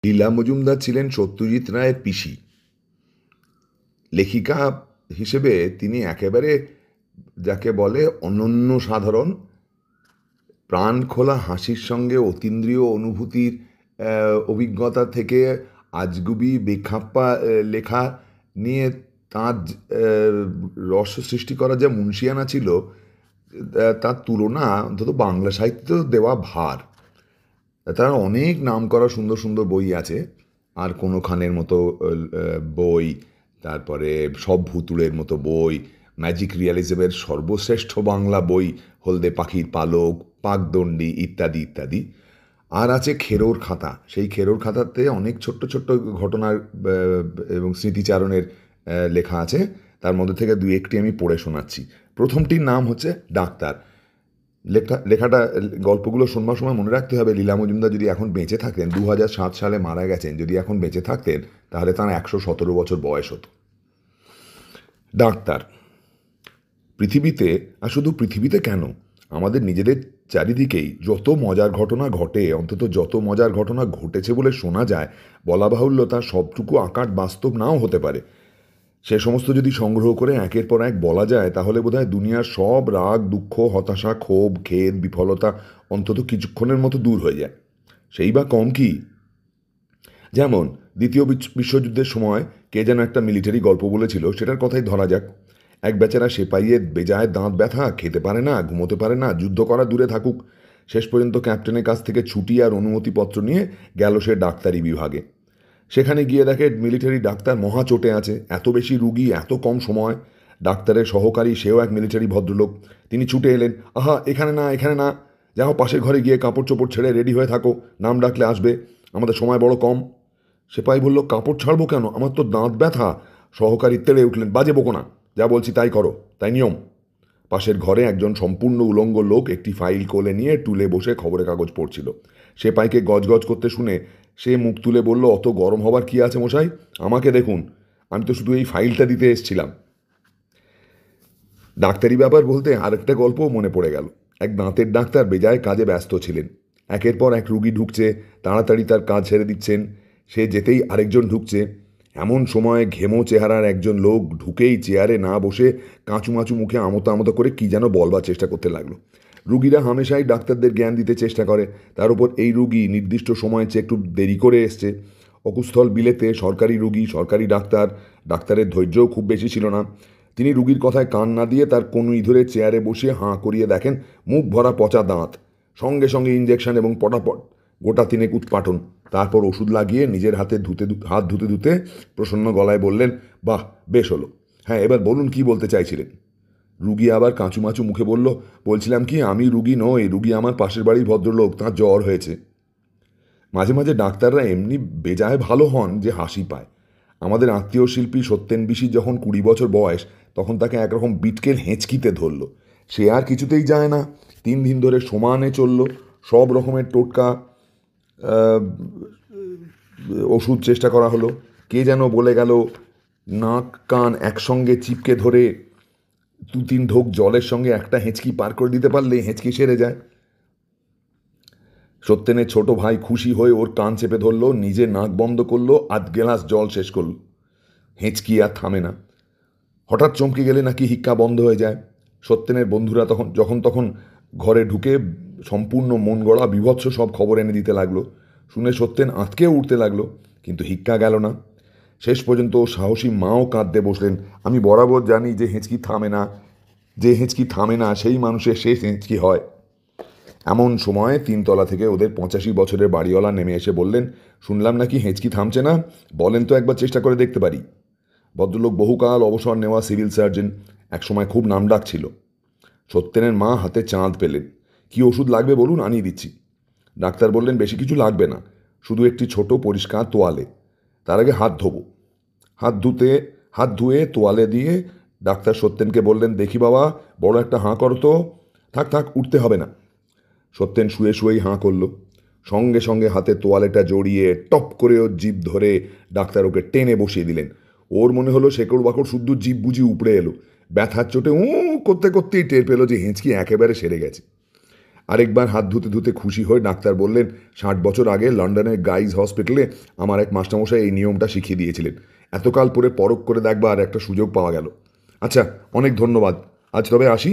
লীলা মজুমদার ছিলেন সত্যজিৎ রায়ের পিসি। লেখিকা হিসেবে তিনি একেবারে যাকে বলে অনন্য সাধারণ, প্রাণ খোলা হাসির সঙ্গে অতীন্দ্রিয় অনুভূতির অভিজ্ঞতা থেকে আজগুবি বেখাপ্পা লেখা নিয়ে তাঁর রস সৃষ্টি করা যে মুন্সিয়ানা ছিল, তার তুলনা অন্তত বাংলা সাহিত্যে দেওয়া ভার। তার অনেক নাম করা সুন্দর সুন্দর বই আছে। আর কোনো খানের মতো বই, তারপরে সব ভুতুড়ের মতো বই, ম্যাজিক রিয়ালিজমের সর্বশ্রেষ্ঠ বাংলা বই হলদে পাখির পালক, পাকদণ্ডী ইত্যাদি ইত্যাদি। আর আছে খেরোর খাতা। সেই খেরোর খাতাতে অনেক ছোট্ট ছোট্ট ঘটনার এবং স্মৃতিচারণের লেখা আছে। তার মধ্যে থেকে দুই একটি আমি পড়ে শোনাচ্ছি। প্রথমটির নাম হচ্ছে ডাক্তার। লেখাটা গল্পগুলো শোনবার সময় মনে রাখতে হবে, লীলা মজুমদার যদি এখন বেঁচে থাকতেন, 2007 সালে মারা গেছেন, যদি এখন বেঁচে থাকতেন তাহলে তাঁর 117 বছর বয়স হতো। ডাক্তার। পৃথিবীতে, আর শুধু পৃথিবীতে কেন, আমাদের নিজেদের চারিদিকেই যত মজার ঘটনা ঘটে, অন্তত যত মজার ঘটনা ঘটেছে বলে শোনা যায়, বলা বাহুল্য তার সবটুকু আকাট বাস্তব নাও হতে পারে। সে সমস্ত যদি সংগ্রহ করে একের পর এক বলা যায়, তাহলে বোধহয় দুনিয়ার সব রাগ, দুঃখ, হতাশা, ক্ষোভ, খেদ, বিফলতা অন্তত কিছুক্ষণের মতো দূর হয়ে যায়। সেই বা কম কি? যেমন দ্বিতীয় বিশ্বযুদ্ধের সময় কে যেন একটা মিলিটারি গল্প বলেছিল, সেটার কথাই ধরা যাক। এক বেচারা সেপাইয়ের বেজায় দাঁত ব্যথা, খেতে পারে না, ঘুমোতে পারে না, যুদ্ধ করা দূরে থাকুক। শেষ পর্যন্ত ক্যাপ্টেনের কাছ থেকে ছুটি আর অনুমতিপত্র নিয়ে গেল সে ডাক্তারি বিভাগে। সেখানে গিয়ে দেখে মিলিটারি ডাক্তার মহা চোটে আছে, এত বেশি রুগী, এত কম সময়। ডাক্তারের সহকারী, সেও এক মিলিটারি ভদ্রলোক। তিনি ছুটে এলেন, আহা এখানে না, এখানে না, যাও পাশের ঘরে গিয়ে কাপড় চোপড় ছেড়ে রেডি হয়ে থাকো, নাম ডাকলে আসবে, আমাদের সময় বড় কম। সেপাই বলল, কাপড় ছাড়বো কেন, আমার তো দাঁত ব্যথা। সহকারী তেড়ে উঠলেন, বাজে বকো না, যা বলছি তাই করো, তাই নিয়ম। পাশের ঘরে একজন সম্পূর্ণ উলঙ্গ লোক একটি ফাইল কোলে নিয়ে টুলে বসে খবরের কাগজ পড়ছিল। সেপাইকে গজগজ করতে শুনে সে মুখ তুলে বলল, অত গরম হবার কি আছে মশাই, আমাকে দেখুন, আমি তো শুধু এই ফাইলটা দিতে এসেছিলাম। ডাক্তারি ব্যাপার বলতে আরেকটা গল্পও মনে পড়ে গেল। এক দাঁতের ডাক্তার বেজায় কাজে ব্যস্ত ছিলেন। একের পর এক রুগী ঢুকছে, তাড়াতাড়ি তার কাজ ছেড়ে দিচ্ছেন। সে যেতেই আরেকজন ঢুকছে। এমন সময় ঘেমো চেহারার একজন লোক ঢুকেই চেয়ারে না বসে কাঁচুমাচু মুখে আমতা আমতা করে কি যেন বলবার চেষ্টা করতে লাগলো। রুগীরা হামেশাই ডাক্তারদের জ্ঞান দিতে চেষ্টা করে, তার উপর এই রুগী নির্দিষ্ট সময়ের চেয়ে একটু দেরি করে এসছে। অকুস্থল বিলেতে সরকারি রুগী, সরকারি ডাক্তার, ডাক্তারের ধৈর্যও খুব বেশি ছিল না। তিনি রুগীর কথায় কান না দিয়ে তার কনুই ধরে চেয়ারে বসিয়ে হাঁ করিয়ে দেখেন, মুখ ভরা পচা দাঁত, সঙ্গে সঙ্গে ইঞ্জেকশন এবং পটাপট গোটা তিনেক উৎপাটন। তারপর ওষুধ লাগিয়ে নিজের হাত ধুতে ধুতে প্রসন্ন গলায় বললেন, বাহ, বেশ হলো। হ্যাঁ, এবার বলুন কি বলতে চাইছিলেন। রুগী আবার কাঁচুমাচু মুখে বলল, বলছিলাম কি, আমি রুগী নই, রুগী আমার পাশের বাড়ির ভদ্রলোক, তাঁর জ্বর হয়েছে। মাঝে মাঝে ডাক্তাররা এমনি বেজায় ভালো হন যে হাসি পায়। আমাদের আত্মীয় শিল্পী সত্যেন বিশি যখন 20 বছর বয়স, তখন তাকে একরকম বিটকেল হেঁচকিতে ধরল। সে আর কিছুতেই যায় না। 3 দিন ধরে সমানে চলল, সব রকমের টোটকা ওষুধ চেষ্টা করা হলো। কে যেন বলে গেল, নাক কান একসঙ্গে চিপকে ধরে 2-3 ঢোক জলের সঙ্গে একটা হেঁচকি পার করে দিতে পারলে হেঁচকি সেরে যায়। সত্যেনের ছোট ভাই খুশি হয়ে ওর কান চেপে ধরলো, নিজে নাক বন্ধ করলো, 8 গ্লাস জল শেষ করলো। হেঁচকি আর থামে না। হঠাৎ চমকে গেলে নাকি হিক্কা বন্ধ হয়ে যায়। সত্যেনের বন্ধুরা যখন তখন ঘরে ঢুকে সম্পূর্ণ মন গড়া বীভৎস সব খবর এনে দিতে লাগলো। শুনে সত্যেন আঁতকেও উঠতে লাগলো, কিন্তু হিক্কা গেল না। শেষ পর্যন্ত সাহসী মাও কাঁদতে বসলেন, আমি বরাবর জানি যে হেঁচকি থামে না, যে হেঁচকি থামে না সেই মানুষের শেষ হেঁচকি হয়। এমন সময় 3 তলা থেকে ওদের 85 বছরের বাড়িওয়ালা নেমে এসে বললেন, শুনলাম নাকি হেঁচকি থামছে না, বলেন তো একবার চেষ্টা করে দেখতে পারি। ভদ্রলোক বহুকাল অবসর নেওয়া সিভিল সার্জন, একসময় খুব নামডাক ছিল। সত্যেনের মা হাতে চাঁদ পেলেন। কি ওষুধ লাগবে বলুন, আনিয়ে দিচ্ছি। ডাক্তার বললেন, বেশি কিছু লাগবে না, শুধু একটি ছোট পরিষ্কার তোয়ালে। তার আগে হাত ধোবো। হাত ধুয়ে তোয়ালে দিয়ে ডাক্তার সত্যেনকে বললেন, দেখি বাবা, বড় একটা হাঁ করো তো। থাক থাক, উঠতে হবে না। সত্যেন শুয়ে শুয়েই হাঁ করল। সঙ্গে সঙ্গে হাতে তোয়ালেটা জড়িয়ে টপ করে ওর জিভ ধরে ডাক্তার ওকে টেনে বসিয়ে দিলেন। ওর মনে হলো শেকড় বাকড় শুদ্ধ জিভ বুঝি উপড়ে এলো। ব্যথার চোটে করতে করতেই টের পেল যে হেঁচকি একেবারে সেরে গেছে। আরেকবার হাত ধুতে ধুতে খুশি হয়ে ডাক্তার বললেন, 60 বছর আগে লন্ডনের গাইজ হসপিটালে আমার এক মাস্টারমশাই এই নিয়মটা শিখিয়ে দিয়েছিলেন। এতকাল পরে পরখ করে দেখবার একটা সুযোগ পাওয়া গেল। আচ্ছা, অনেক ধন্যবাদ, আজ তবে আসি।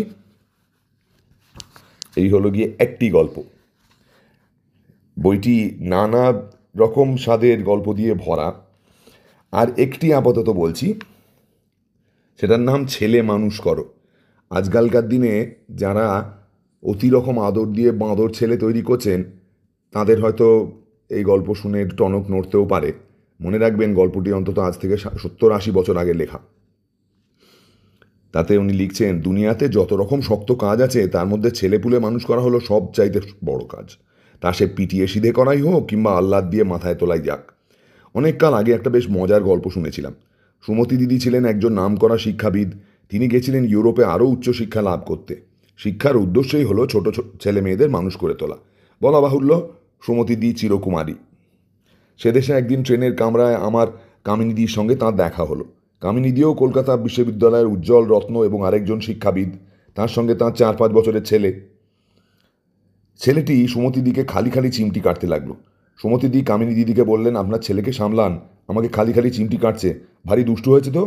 এই হলো গিয়ে একটি গল্প। বইটি নানা রকম স্বাদের গল্প দিয়ে ভরা। আর একটি আপাতত বলছি, সেটার নাম ছেলে মানুষ করো। আজকালকার দিনে যারা অতি রকম আদর দিয়ে বাঁদর ছেলে তৈরি করছেন, তাদের হয়তো এই গল্প শুনে টনক নড়তেও পারে। মনে রাখবেন, গল্পটি অন্তত আজ থেকে 70-80 বছর আগে লেখা। তাতে উনি লিখছেন, দুনিয়াতে যত রকম শক্ত কাজ আছে তার মধ্যে ছেলেপুলে মানুষ করা হলো সব চাইতে বড় কাজ। তা সে পিটিয়ে সিধে করাই হোক কিংবা আহ্লাদ দিয়ে মাথায় তোলাই যাক। অনেক কাল আগে একটা বেশ মজার গল্প শুনেছিলাম। সুমতি দিদি ছিলেন একজন নামকরা শিক্ষাবিদ। তিনি গেছিলেন ইউরোপে আরও উচ্চশিক্ষা লাভ করতে। শিক্ষার উদ্দেশ্যই হলো ছোট ছেলে মেয়েদের মানুষ করে তোলা। বলা বাহুল্য, সুমতি দি চিরকুমারী। সে দেশে একদিন ট্রেনের কামরায় আমার কামিনীদির সঙ্গে তাঁর দেখা হলো। কামিনীদিও কলকাতা বিশ্ববিদ্যালয়ের উজ্জ্বল রত্ন এবং আরেকজন শিক্ষাবিদ, তার সঙ্গে তাঁর 4-5 বছরের ছেলে। ছেলেটি সুমতিদিকে খালি খালি চিমটি কাটতে লাগলো। সুমতিদি কামিনী দিদিকে বললেন, আপনার ছেলেকে সামলান, আমাকে খালি খালি চিমটি কাটছে, ভারী দুষ্টু হয়েছে তো।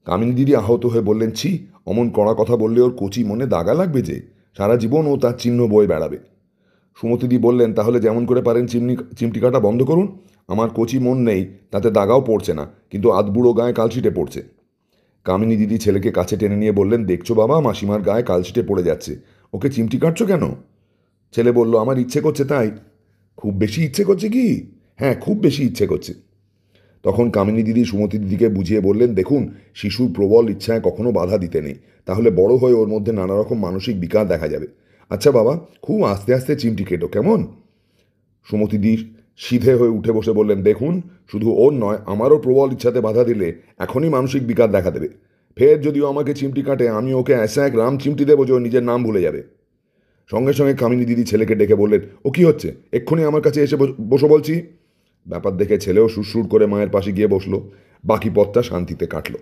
কামিনী দিদি আহত হয়ে বললেন, ছি, অমন কড়া কথা বললে ওর কচি মনে দাগা লাগবে যে, সারা জীবন ও তার চিহ্ন বয়ে বেড়াবে। সুমতিদি বললেন, তাহলে যেমন করে পারেন চিমটি কাটা বন্ধ করুন। আমার কচি মন নেই, তাতে দাগাও পড়ছে না, কিন্তু আধবুড়ো গায়ে কালছিটে পড়ছে। কামিনী দিদি ছেলেকে কাছে টেনে নিয়ে বললেন, দেখছো বাবা, মাসিমার গায়ে কালছিটে পড়ে যাচ্ছে, ওকে চিমটি কাটছো কেন? ছেলে বলল, আমার ইচ্ছে করছে তাই। খুব বেশি ইচ্ছে করছে কি? হ্যাঁ, খুব বেশি ইচ্ছে করছে। তখন কামিনী দিদি সুমতি দিদিকে বুঝিয়ে বললেন, দেখুন, শিশুর প্রবল ইচ্ছায় কখনো বাধা দিতে নেই, তাহলে বড় হয়ে ওর মধ্যে নানা রকম মানসিক বিকার দেখা যাবে। আচ্ছা বাবা, খুব আস্তে আস্তে চিমটি কেটো, কেমন? সুমতি দি সিধে হয়ে উঠে বসে বললেন, দেখুন, শুধু ওর নয়, আমারও প্রবল ইচ্ছাতে বাধা দিলে এখনই মানসিক বিকার দেখা দেবে। ফের যদিও আমাকে চিমটি কাটে, আমি ওকে এসে এক রাম চিমটি দেবো যে ও নিজের নাম ভুলে যাবে। সঙ্গে সঙ্গে কামিনী দিদি ছেলেকে ডেকে বললেন, ও কি হচ্ছে, এক্ষুনি আমার কাছে এসে বসো বলছি। ব্যাপার দেখে ছেলেও সুরসুর করে মায়ের পাশে গিয়ে বসলো। বাকি পথটা শান্তিতে কাটল।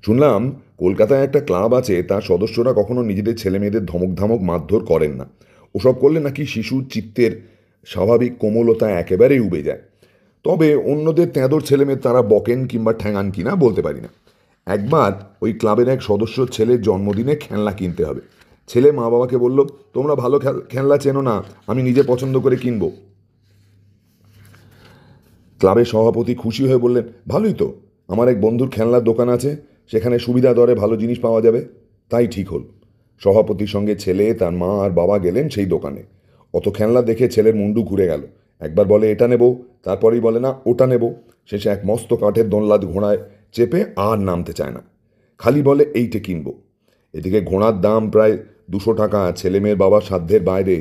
শুনলাম কলকাতায় একটা ক্লাব আছে, তার সদস্যরা কখনো নিজেদের ছেলে মেয়েদের ধমক ধামক মারধর করেন না। ওসব করলে নাকি শিশুর চিত্তের স্বাভাবিক কোমলতা একেবারেই উবে যায়। তবে অন্যদের তেঁদর ছেলেমেয়ে তারা বকেন কিংবা ঠ্যাঙান কিনা বলতে পারি না। একবার ওই ক্লাবের এক সদস্যর ছেলের জন্মদিনে খেলনা কিনতে হবে। ছেলে মা বাবাকে বলল, তোমরা ভালো খেলনা চেনো না, আমি নিজে পছন্দ করে কিনবো। ক্লাবের সভাপতি খুশি হয়ে বললেন, ভালোই তো, আমার এক বন্ধুর খেলনার দোকান আছে, সেখানে সুবিধা দরে ভালো জিনিস পাওয়া যাবে। তাই ঠিক হল। সভাপতির সঙ্গে ছেলে, তার মা আর বাবা গেলেন সেই দোকানে। অত খেলনা দেখে ছেলের মুন্ডু ঘুরে গেল। একবার বলে এটা নেব, তারপরেই বলে না ওটা নেব। শেষে এক মস্ত কাঠের দোলনাদ ঘোড়ায় চেপে আর নামতে চায় না, খালি বলে এইটে কিনবো। এদিকে ঘোড়ার দাম প্রায় 200 টাকা, ছেলে মেয়ের বাবার সাধ্যের বাইরে।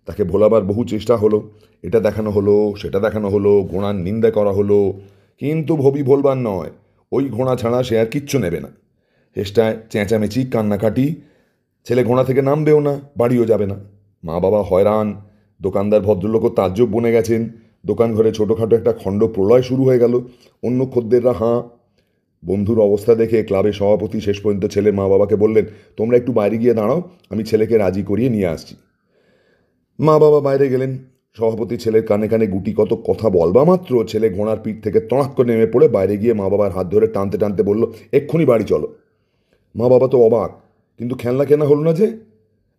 তাকে ভোলাবার বহু চেষ্টা হলো, এটা দেখানো হলো, সেটা দেখানো হলো, ঘোড়ার নিন্দা করা হলো, কিন্তু ভবি ভোলবার নয়, ওই ঘোড়া ছাড়া সে আর কিচ্ছু নেবে না। চেষ্টায় চেঁচামেচি কান্নাকাটি, ছেলে ঘোড়া থেকে নামবেও না, বাড়িও যাবে না। মা বাবা হয়রান, দোকানদার ভদ্রলোকও তাজ্জব বনে গেছেন। দোকান ঘরে ছোটোখাটো একটা খণ্ড প্রলয় শুরু হয়ে গেল। অন্য খদ্দেররা হাঁ। বন্ধুর অবস্থা দেখে ক্লাবের সভাপতি শেষ পর্যন্ত ছেলের মা বাবাকে বললেন, তোমরা একটু বাইরে গিয়ে দাঁড়াও, আমি ছেলেকে রাজি করিয়ে নিয়ে আসছি। মা বাবা বাইরে গেলেন। সভাপতি ছেলের কানে কানে গুটি কত কথা বলবা মাত্র ছেলে ঘোড়ার পিঠ থেকে তড়াক করে নেমে পড়ে বাইরে গিয়ে মা বাবার হাত ধরে টানতে টানতে বলল, এক্ষুনি বাড়ি চলো। মা বাবা তো অবাক, কিন্তু খেলনা কেনা হলো না যে?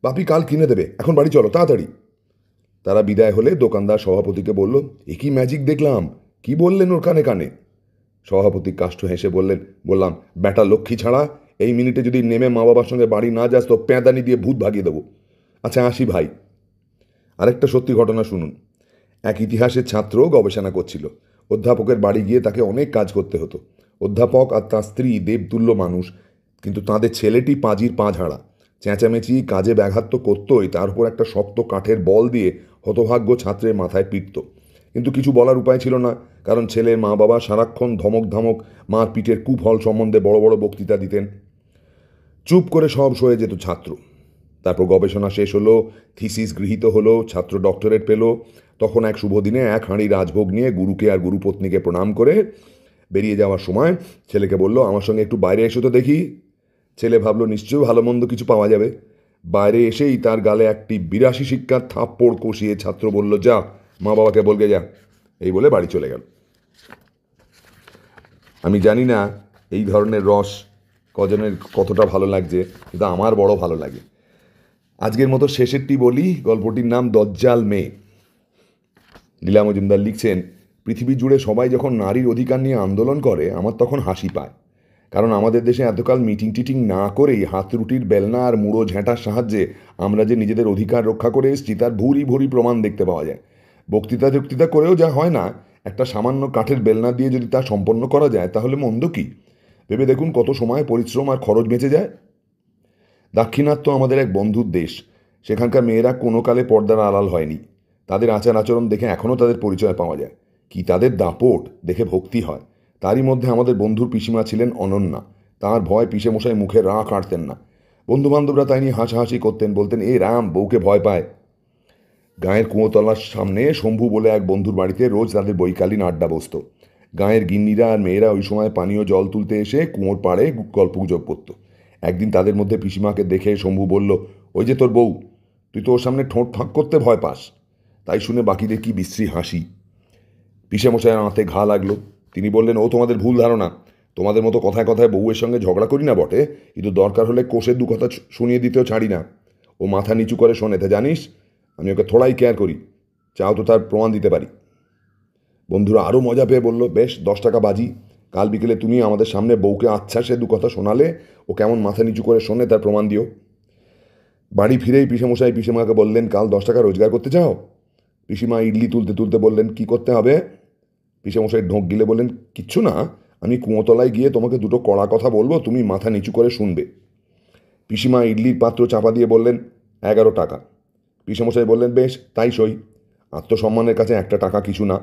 বাপি কাল কিনে দেবে, এখন বাড়ি চলো তাড়াতাড়ি। তারা বিদায় হলে দোকানদার সভাপতিকে বলল, এ কি ম্যাজিক দেখলাম, কি বললেন ওর কানে কানে? সভাপতি কাষ্ঠ হেসে বললাম, ব্যাটা লক্ষ্মী ছাড়া, এই মিনিটে যদি নেমে মা বাবার সঙ্গে বাড়ি না যাস তো প্যাঁদানি দিয়ে ভূত ভাগিয়ে দেবো। আচ্ছা আসি ভাই। আরেকটা সত্যি ঘটনা শুনুন। এক ইতিহাসের ছাত্র গবেষণা করছিল। অধ্যাপকের বাড়ি গিয়ে তাকে অনেক কাজ করতে হতো। অধ্যাপক আর তার স্ত্রী দেবতুল্য মানুষ, কিন্তু তাদের ছেলেটি পাঁজির পা ঝাড়া। চেঁচামেচি কাজে ব্যাঘাত তো করতোই, তার উপর একটা শক্ত কাঠের বল দিয়ে হতভাগ্য ছাত্রের মাথায় পিটত। কিন্তু কিছু বলার উপায় ছিল না, কারণ ছেলের মা বাবা সারাক্ষণ ধমক ধামক, মার পিঠের কুফল সম্বন্ধে বড় বড় বক্তৃতা দিতেন। চুপ করে সব সয়ে যেত ছাত্র। তারপর গবেষণা শেষ হলো, থিসিস গৃহীত হলো, ছাত্র ডক্টরেট পেল। তখন এক শুভ দিনে এক হাঁড়ি রাজভোগ নিয়ে গুরুকে আর গুরুপত্নীকে প্রণাম করে বেরিয়ে যাওয়ার সময় ছেলেকে বলল, আমার সঙ্গে একটু বাইরে এসো তো দেখি। ছেলে ভাবলো নিশ্চয়ই ভালো মন্দ কিছু পাওয়া যাবে। বাইরে এসেই তার গালে একটি 82 শিক্ষার থাপ্পড় কষিয়ে ছাত্র বলল, যা মা বাবাকে বলবে যা। এই বলে বাড়ি চলে গেল। আমি জানি না এই ধরনের রস কজনের কতটা ভালো লাগছে, কিন্তু আমার বড় ভালো লাগে। আজকের মতো শেষেরটি বলি। গল্পটির নাম দজ্জাল মেয়ে। লীলা মজুমদার লিখছেন, পৃথিবী জুড়ে সবাই যখন নারীর অধিকার নিয়ে আন্দোলন করে আমার তখন হাসি পায়। কারণ আমাদের দেশে এতকাল মিটিং টিটিং না করেই হাতরুটির বেলনা আর মুড়ো ঝেঁটার সাহায্যে আমরা যে নিজেদের অধিকার রক্ষা করে এসেছি তার ভুরি ভুরি প্রমাণ দেখতে পাওয়া যায়। বক্তৃতা যুক্তিতা করেও যা হয় না, একটা সামান্য কাঠের বেলনা দিয়ে যদি তা সম্পন্ন করা যায় তাহলে মন্দ কি? ভেবে দেখুন কত সময়, পরিশ্রম আর খরচ বেঁচে যায়। দাক্ষিণাত্য আমাদের এক বন্ধুর দেশ। সেখানকার মেয়েরা কোনো কালে পর্দার আড়াল হয়নি। তাদের আচার আচরণ দেখে এখনও তাদের পরিচয় পাওয়া যায়। কি তাদের দাপট, দেখে ভক্তি হয়। তারই মধ্যে আমাদের বন্ধুর পিসিমা ছিলেন অনন্যা। তাঁর ভয় পিসেমশাই মুখে রা কাটতেন না। বন্ধুবান্ধবরা তাই নিয়ে হাসাহাসি করতেন, বলতেন এ রাম বউকে ভয় পায়। গাঁয়ের কুঁয়োতলার সামনে শম্ভু বলে এক বন্ধুর বাড়িতে রোজ তাদের বৈকালীন আড্ডা বসত। গাঁয়ের গিন্নিরা আর মেয়েরা ওই সময় পানীয় জল তুলতে এসে কুঁয়োর পাড়ে গল্পগুজব করত। একদিন তাদের মধ্যে পিসিমাকে দেখে শম্ভু বলল, ওই যে তোর বউ, তুই তো ওর সামনে ঠোঁট ফাঁক করতে ভয় পাস। তাই শুনে বাকিদের কি বিশ্রী হাসি। পিসেমশায়ের হাতে ঘা লাগলো। তিনি বললেন, ও তোমাদের ভুল ধারণা। তোমাদের মতো কথায় কথায় বউয়ের সঙ্গে ঝগড়া করি না বটে, কিন্তু দরকার হলে কোষের দু কথা শুনিয়ে দিতেও ছাড়ি না। ও মাথা নিচু করে শোনে, তা জানিস? আমি ওকে থোড়াই কেয়ার করি। চাও তো তার প্রমাণ দিতে পারি। বন্ধুরা আরও মজা পেয়ে বলল, বেশ 10 টাকা বাজি। কাল বিকেলে তুমি আমাদের সামনে বউকে আচ্ছা সে দু কথা শোনালে, ও কেমন মাথা নিচু করে শোনে তার প্রমাণ দিও। বাড়ি ফিরেই পিসেমশাই পিসেমাকে বললেন, কাল 10 টাকা রোজগার করতে চাও? পিসিমা ইডলি তুলতে তুলতে বললেন, কি করতে হবে? পিসেমশাই ঢোক গিলে বললেন, কিচ্ছু না, আমি কুঁয়োতলায় গিয়ে তোমাকে দুটো কড়া কথা বলবো, তুমি মাথা নিচু করে শুনবে। পিসিমা ইডলির পাত্র চাপা দিয়ে বললেন, 11 টাকা। পিসেমশাই বললেন, বেশ তাই সই। আত্মসম্মানের কাছে 1 টাকা কিছু না।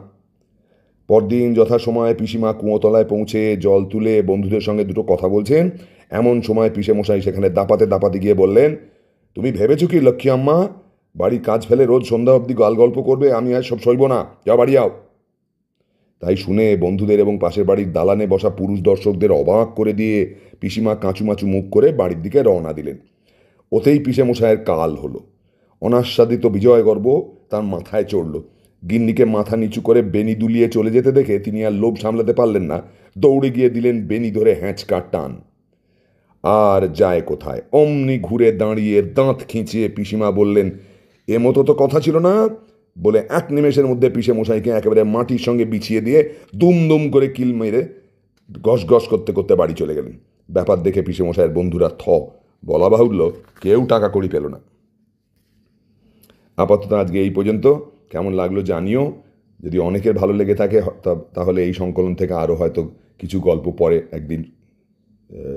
পরদিন যথাসময়ে পিসিমা কুঁয়োতলায় পৌঁছে জল তুলে বন্ধুদের সঙ্গে দুটো কথা বলছেন। এমন সময় পিসেমশাই সেখানে দাপাতে দাপাতে গিয়ে বললেন, তুমি ভেবেছো কি লক্ষ্মী আম্মা বাড়ির কাজ ফেলে রোজ সন্ধ্যা অবধি গাল গল্প করবে? আমি আর সব সইব না, যাও বাড়ি যাও। তাই শুনে বন্ধুদের এবং পাশের বাড়ির দালানে বসা পুরুষ দর্শকদের অবাক করে দিয়ে পিসিমা কাঁচুমাচু মুখ করে বাড়ির দিকে রওনা দিলেন। ওতেই পিসেমশায়ের কাল হলো। অনাস্বাদিত বিজয় গর্ব তার মাথায় চড়ল। গিন্নিকে মাথা নিচু করে বেনি দুলিয়ে চলে যেতে দেখে তিনি আর লোভ সামলাতে পারলেন না। দৌড়ে গিয়ে দিলেন বেনি ধরে হ্যাঁচকা টান। আর যায় কোথায়, অমনি ঘুরে দাঁড়িয়ে দাঁত খিঁচিয়ে পিসিমা বললেন, এ মতো তো কথা ছিল না, বলে 1 নিমেষের মধ্যে পিসেমশাইকে একেবারে মাটির সঙ্গে বিছিয়ে দিয়ে দুম দুম করে কিল মেরে গস গস করতে করতে বাড়ি চলে গেলেন। ব্যাপার দেখে পিসেমশাইয়ের বন্ধুরা বলা বাহুল্য কেউ টাকা কড়ি পেল না। আপাতত আজকে এই পর্যন্ত। কেমন লাগলো জানিও। যদি অনেকের ভালো লেগে থাকে তাহলে এই সংকলন থেকে আরও হয়তো কিছু গল্প পরে একদিন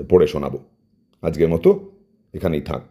পড়ে শোনাবো। আজকের মতো এখানেই থাক।